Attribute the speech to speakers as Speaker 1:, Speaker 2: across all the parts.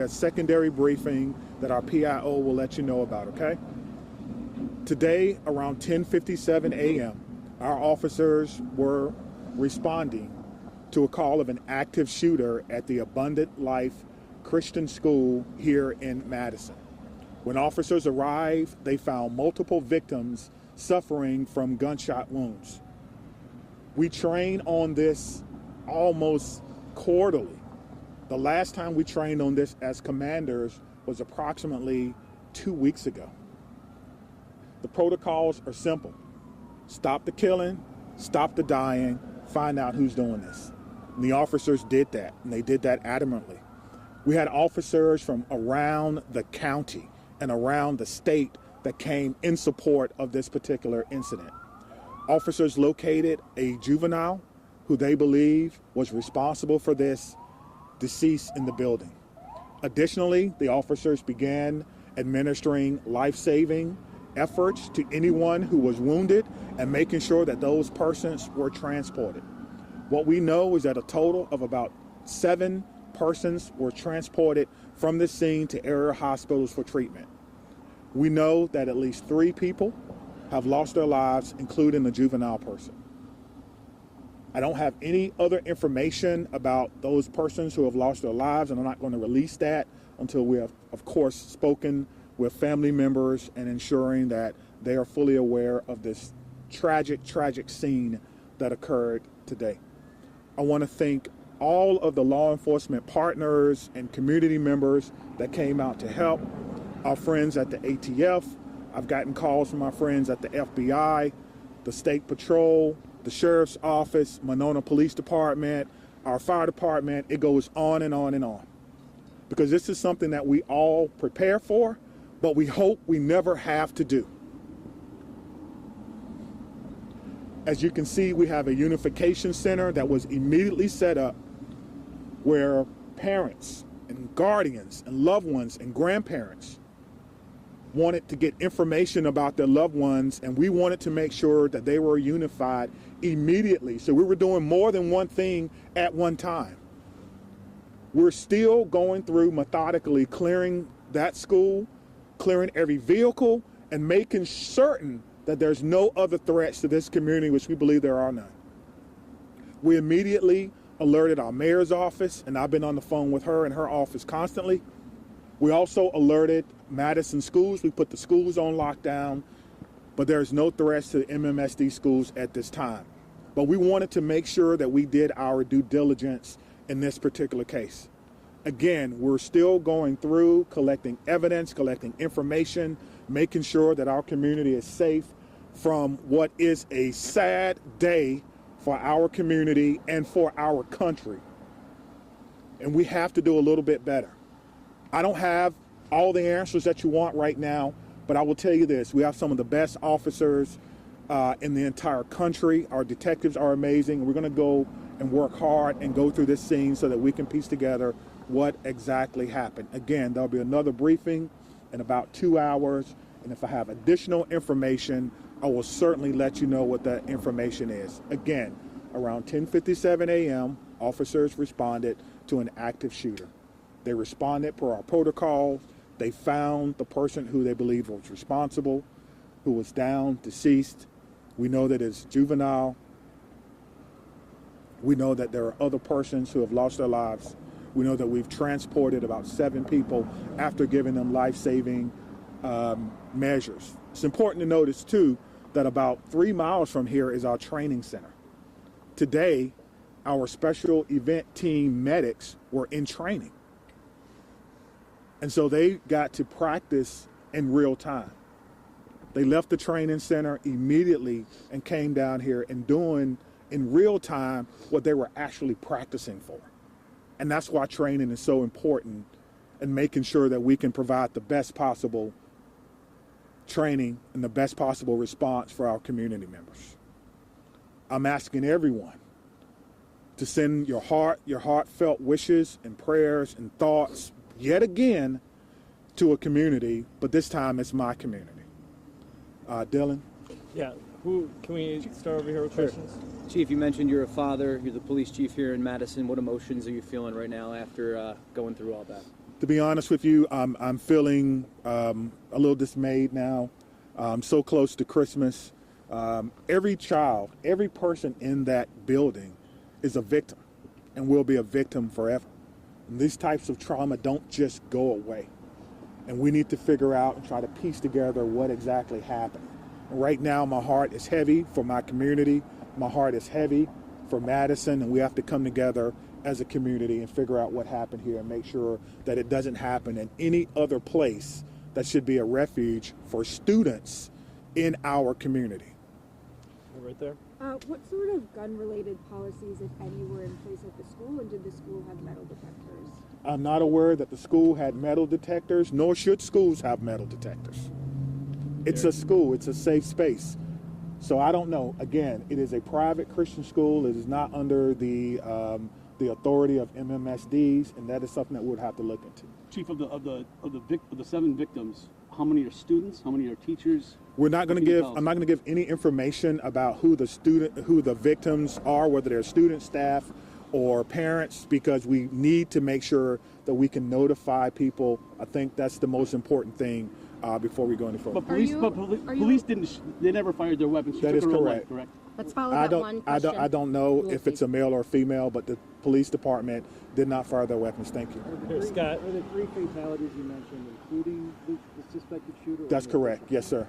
Speaker 1: A secondary briefing that our PIO will let you know about, okay? Today, around 10:57 a.m., our officers were responding to a call of an active shooter at the Abundant Life Christian School here in Madison. When officers arrived, they found multiple victims suffering from gunshot wounds. We train on this almost quarterly. The last time we trained on this as commanders was approximately 2 weeks ago. The protocols are simple. Stop the killing, stop the dying, find out who's doing this. And the officers did that, and they did that adamantly. We had officers from around the county and around the state that came in support of this particular incident. Officers located a juvenile who they believe was responsible for this deceased in the building. Additionally, the officers began administering life-saving efforts to anyone who was wounded and making sure that those persons were transported. What we know is that a total of about 7 persons were transported from the scene to area hospitals for treatment. We know that at least 3 people have lost their lives, including a juvenile person. I don't have any other information about those persons who have lost their lives, and I'm not going to release that until we have, of course, spoken with family members and ensuring that they are fully aware of this tragic, tragic scene that occurred today. I want to thank all of the law enforcement partners and community members that came out to help, our friends at the ATF. I've gotten calls from my friends at the FBI, the State Patrol, the Sheriff's Office, Monona Police Department, our fire department. It goes on and on and on. Because this is something that we all prepare for, but we hope we never have to do. As you can see, we have a unification center that was immediately set up where parents and guardians and loved ones and grandparents wanted to get information about their loved ones, and we wanted to make sure that they were unified immediately. So we were doing more than one thing at one time. We're still going through methodically clearing that school, clearing every vehicle, and making certain that there's no other threats to this community, which we believe there are none. We immediately alerted our mayor's office, and I've been on the phone with her and her office constantly. We also alerted Madison schools. We put the schools on lockdown, but there's no threats to MMSD schools at this time. But we wanted to make sure that we did our due diligence in this particular case. Again, we're still going through collecting evidence, collecting information, making sure that our community is safe from what is a sad day for our community and for our country. And we have to do a little bit better. I don't have all the answers that you want right now, but I will tell you this. We have some of the best officers in the entire country. Our detectives are amazing. We're going to go and work hard and go through this scene so that we can piece together what exactly happened. Again, there'll be another briefing in about 2 hours, and if I have additional information, I will certainly let you know what that information is. Again, around 10:57 a.m., officers responded to an active shooter. They responded per our protocol. They found the person who they believed was responsible, who was down, deceased. We know that it's juvenile. We know that there are other persons who have lost their lives. We know that we've transported about 7 people after giving them life-saving measures. It's important to notice, too, that about 3 miles from here is our training center. Today, our special event team medics were in training. And so they got to practice in real time. They left the training center immediately and came down here and doing in real time what they were actually practicing for. And that's why training is so important, and making sure that we can provide the best possible training and the best possible response for our community members. I'm asking everyone to send your heartfelt wishes and prayers and thoughts yet again to a community, but this time it's my community. Dylan?
Speaker 2: Yeah, can we start over here with questions?
Speaker 3: Chief, you mentioned you're a father, you're the police chief here in Madison. What emotions are you feeling right now after going through all that?
Speaker 1: To be honest with you, I'm feeling a little dismayed now. So close to Christmas. Every child, every person in that building is a victim and will be a victim forever. And these types of trauma don't just go away. And we need to figure out and try to piece together what exactly happened. And right now, my heart is heavy for my community. My heart is heavy for Madison, and we have to come together as a community and figure out what happened here and make sure that it doesn't happen in any other place that should be a refuge for students in our community.
Speaker 2: Right there.
Speaker 3: What sort of gun-related policies, if any, were in place at the school, and did the school have metal detectors?
Speaker 1: I'm not aware that the school had metal detectors, nor should schools have metal detectors. It's a school, it's a safe space. So I don't know. Again, it is a private Christian school. It is not under the authority of MMSDs, and that is something that we would have to look into.
Speaker 4: Chief, of the 7 victims, how many are students? How many are teachers?
Speaker 1: I'm not going to give any information about who the victims are, whether they're students, staff, or parents, because we need to make sure that we can notify people. I think that's the most important thing before we go any further.
Speaker 4: But police they never fired their weapons.
Speaker 1: That is correct.
Speaker 4: Correct.
Speaker 5: Let's follow that one question.
Speaker 1: I don't know if it's a male or a female, but the police department did not fire their weapons. Thank you.
Speaker 2: Here, Scott.
Speaker 6: Were the 3 fatalities you mentioned, including the suspected shooter?
Speaker 1: That's correct. Yes, sir.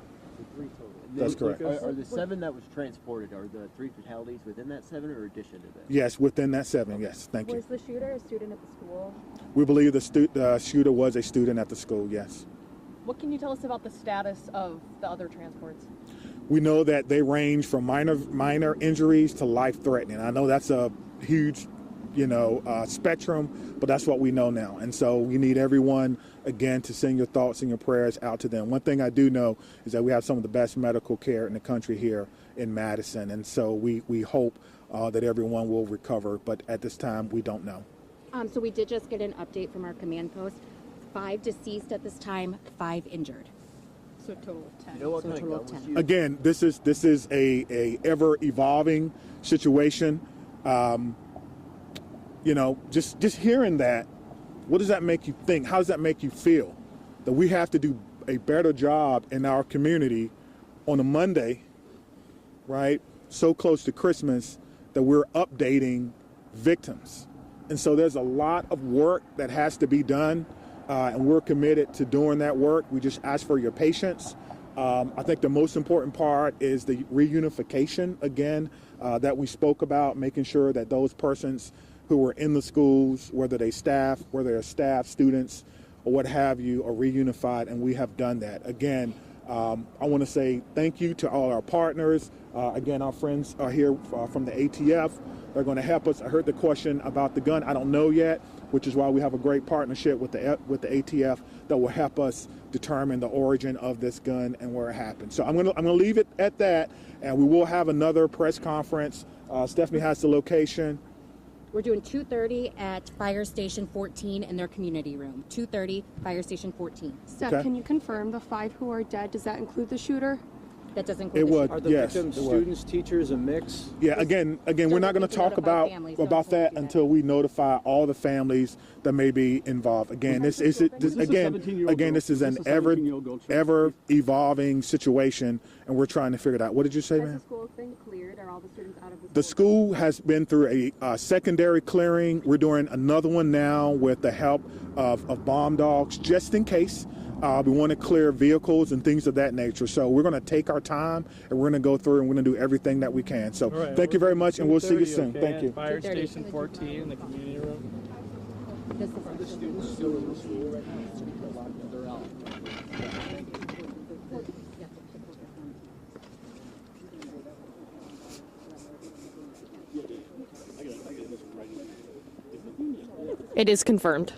Speaker 6: 3 total.
Speaker 1: That's correct.
Speaker 7: Are the 7 that was transported, are the 3 fatalities within that 7 or addition to that?
Speaker 1: Yes, within that 7. Yes, thank you.
Speaker 3: Was the shooter a student at the school?
Speaker 1: We believe the shooter was a student at the school. Yes.
Speaker 5: What can you tell us about the status of the other transports?
Speaker 1: We know that they range from minor injuries to life-threatening. I know that's a huge, spectrum, but that's what we know now. And so we need everyone, again, to send your thoughts and your prayers out to them. One thing I do know is that we have some of the best medical care in the country here in Madison. And so we hope that everyone will recover. But at this time, we don't know.
Speaker 8: So we did just get an update from our command post. 5 deceased at this time, 5 injured.
Speaker 5: So a total of 10.
Speaker 7: You know what
Speaker 8: So
Speaker 7: kind of
Speaker 8: total
Speaker 7: gun
Speaker 8: of
Speaker 7: was
Speaker 8: 10.
Speaker 7: used?
Speaker 1: Again, this is a ever evolving situation. Just hearing that, what does that make you think? How does that make you feel? That we have to do a better job in our community on a Monday, right? So close to Christmas, that we're updating victims. And so there's a lot of work that has to be done, and we're committed to doing that work. We just ask for your patience. I think the most important part is the reunification, again, that we spoke about, making sure that those persons who were in the schools, whether they're staff, students, or what have you, are reunified, and we have done that. Again, I want to say thank you to all our partners. Again, our friends are here from the ATF. They're going to help us. I heard the question about the gun. I don't know yet, which is why we have a great partnership with the ATF that will help us determine the origin of this gun and where it happened. So I'm going to leave it at that, and we will have another press conference. Stephanie has the location.
Speaker 8: We're doing 2:30 at Fire Station 14 in their community room. 2:30, Fire Station 14.
Speaker 3: Steph,
Speaker 1: Okay.
Speaker 3: can you confirm the 5 who are dead? Does that include the shooter?
Speaker 8: That does
Speaker 1: It
Speaker 8: include the
Speaker 1: would,
Speaker 8: shooter.
Speaker 6: Are the
Speaker 1: yes.
Speaker 6: victims
Speaker 1: it would.
Speaker 6: students, teachers, a mix?
Speaker 1: Yeah, again,
Speaker 8: So
Speaker 1: we're
Speaker 8: we'll
Speaker 1: not going
Speaker 8: need
Speaker 1: to
Speaker 8: to
Speaker 1: talk
Speaker 8: notify
Speaker 1: about
Speaker 8: families,
Speaker 1: that
Speaker 8: don't we,
Speaker 1: until we notify all the families that may be involved. Again, this is
Speaker 4: Was this a 17-year-old girl?
Speaker 1: this is
Speaker 4: Was
Speaker 1: an
Speaker 4: this a 17-year-old girl, Chief?
Speaker 1: ever evolving situation, and we're trying to figure it out. What did you say,
Speaker 3: Has
Speaker 1: man?
Speaker 3: the school been cleared? Are all the students out of
Speaker 1: The school has been through a secondary clearing. We're doing another one now with the help of bomb dogs, just in case. We want to clear vehicles and things of that nature. So we're going to take our time, and we're going to go through, and we're going to do everything that we can. So
Speaker 2: All right,
Speaker 1: thank you very much, and we'll see you
Speaker 2: 2:30,
Speaker 1: soon.
Speaker 2: okay,
Speaker 1: Thank
Speaker 2: at
Speaker 1: you.
Speaker 2: Fire
Speaker 8: 2:30.
Speaker 2: Station 14 in the community room.
Speaker 6: Are the students still in the school right now? They're out.
Speaker 5: It is confirmed.